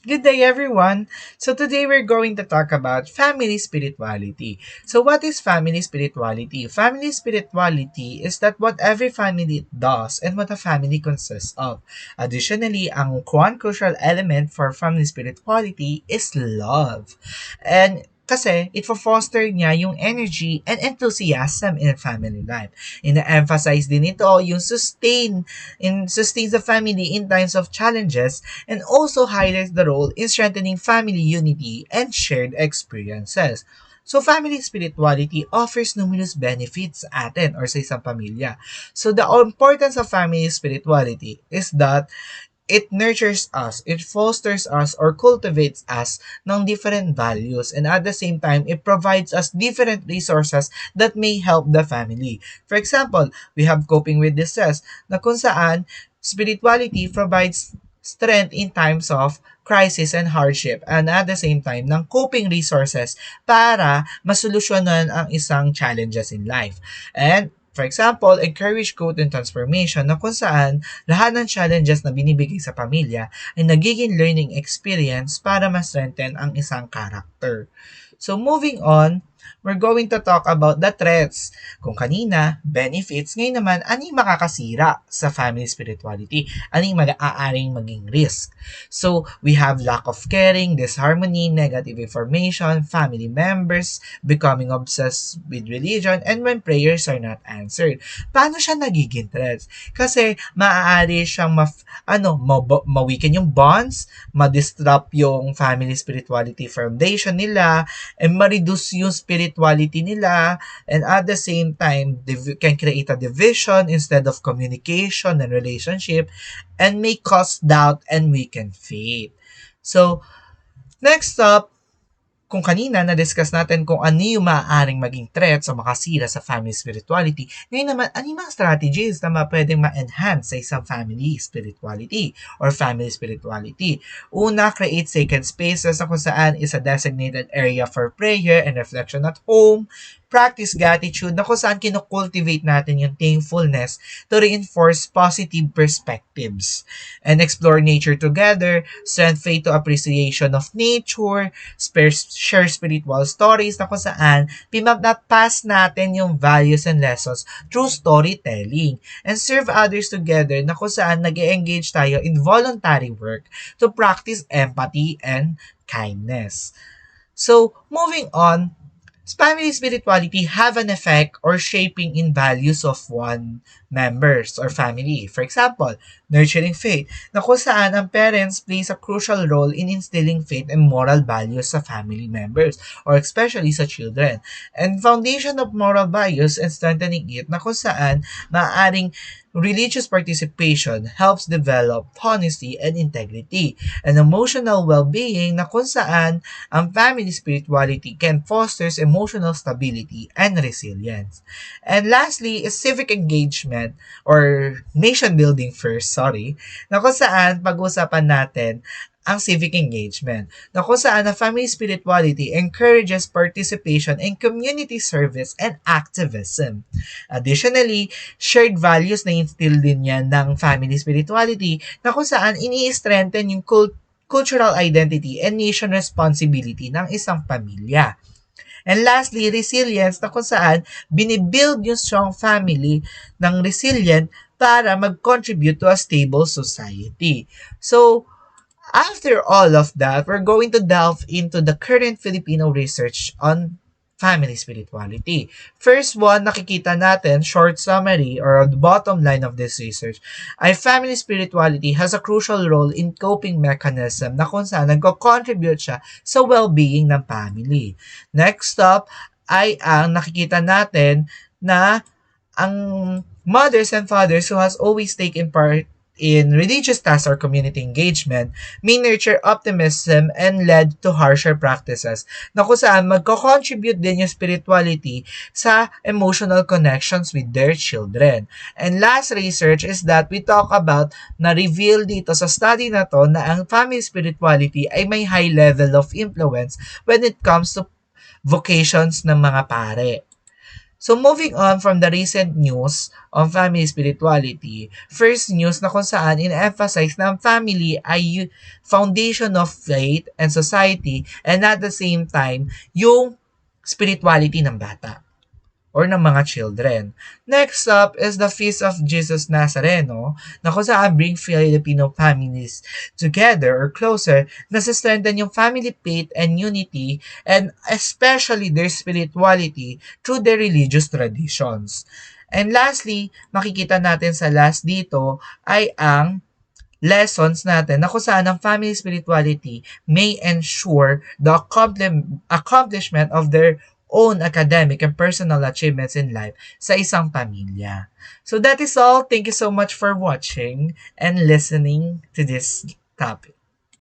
Good day, everyone. So today we're going to talk about family spirituality. So what is family spirituality? Family spirituality is that what every family does and what a family consists of. Additionally, ang one crucial element for family spirituality is love. And kasi it foster niya yung energy and enthusiasm in family life. Ina-emphasize din ito yung sustains the family in times of challenges and also highlights the role in strengthening family unity and shared experiences. So, family spirituality offers numerous benefits sa atin or sa isang pamilya. So, the importance of family spirituality is that it nurtures us, it fosters us or cultivates us ng different values, and at the same time, it provides us different resources that may help the family. For example, we have coping with distress na kung saan spirituality provides strength in times of crisis and hardship, and at the same time ng coping resources para masolusyonan ang isang challenges in life. And for example, encourage growth and transformation na kung saan lahat ng challenges na binibigay sa pamilya ay nagiging learning experience para ma-strengthen ang isang character. So moving on, we're going to talk about the threats. Kung kanina, benefits, ngayon naman, ano yung makakasira sa family spirituality? Ano yung mag-aaring maging risk? So, we have lack of caring, disharmony, negative information, family members becoming obsessed with religion, and when prayers are not answered. Paano siya nagiging threats? Kasi, maaari siyang mawikin yung bonds, ma-disrupt yung family spirituality foundation nila, and ma-reduce yung spirituality nila, and at the same time, can create a division instead of communication and relationship, and may cause doubt and weaken faith. So, next up, kung kanina na-discuss natin kung ano yung maaaring maging threats o makasira sa family spirituality, ngayon naman, ano yung mga strategies na pwedeng ma-enhance sa isang family spirituality or family spirituality? Una, create sacred spaces na kung saan is a designated area for prayer and reflection at home. Practice gratitude na kung saan kinocultivate natin yung thankfulness to reinforce positive perspectives. And explore nature together, strength faith to appreciation of nature, share spiritual stories na kung saan pinag-pass natin yung values and lessons through storytelling. And serve others together na kung saan nag-engage tayo in voluntary work to practice empathy and kindness. So, moving on, family spirituality have an effect or shaping in values of one members or family. For example, nurturing faith, na kung saan ang parents plays a crucial role in instilling faith and moral values sa family members or especially sa children. And foundation of moral values and strengthening it, na kung saan maaaring religious participation helps develop honesty and integrity, and emotional well-being na kung saan ang family spirituality can fosters emotional stability and resilience. And lastly is civic engagement or nation building first, na kung saan pag-usapan natin ang civic engagement, na kung saan ang family spirituality encourages participation in community service and activism. Additionally, shared values na instill din yan ng family spirituality na kung saan ini-strengthen yung cultural identity and nation responsibility ng isang pamilya. And lastly, resilience na kung saan binibuild yung strong family ng resilient para mag-contribute to a stable society. So, after all of that, we're going to delve into the current Filipino research on family spirituality. First one, nakikita natin, short summary or the bottom line of this research, ay family spirituality has a crucial role in coping mechanism na kung saan nagko-contribute siya sa well-being ng family. Next up, ay ang nakikita natin na ang mothers and fathers who has always taken part in religious tasks or community engagement may nurture optimism and led to harsher practices na kung saan magko-contribute din yung spirituality sa emotional connections with their children. And last research is that we talk about na reveal dito sa study na to na ang family spirituality ay may high level of influence when it comes to vocations ng mga pare. So moving on from the recent news on family spirituality, first news na kung saan in-emphasize na ang family ay foundation of faith and society, and at the same time, yung spirituality ng bata or ng mga children. Next up is the Feast of Jesus Nazareno, na kung saan bring Filipino families together or closer, na strengthen yung family faith and unity, and especially their spirituality through their religious traditions. And lastly, makikita natin sa last dito ay ang lessons natin na kung saan ang family spirituality may ensure the accomplishment of their own academic and personal achievements in life sa isang pamilya. So that is all. Thank you so much for watching and listening to this topic.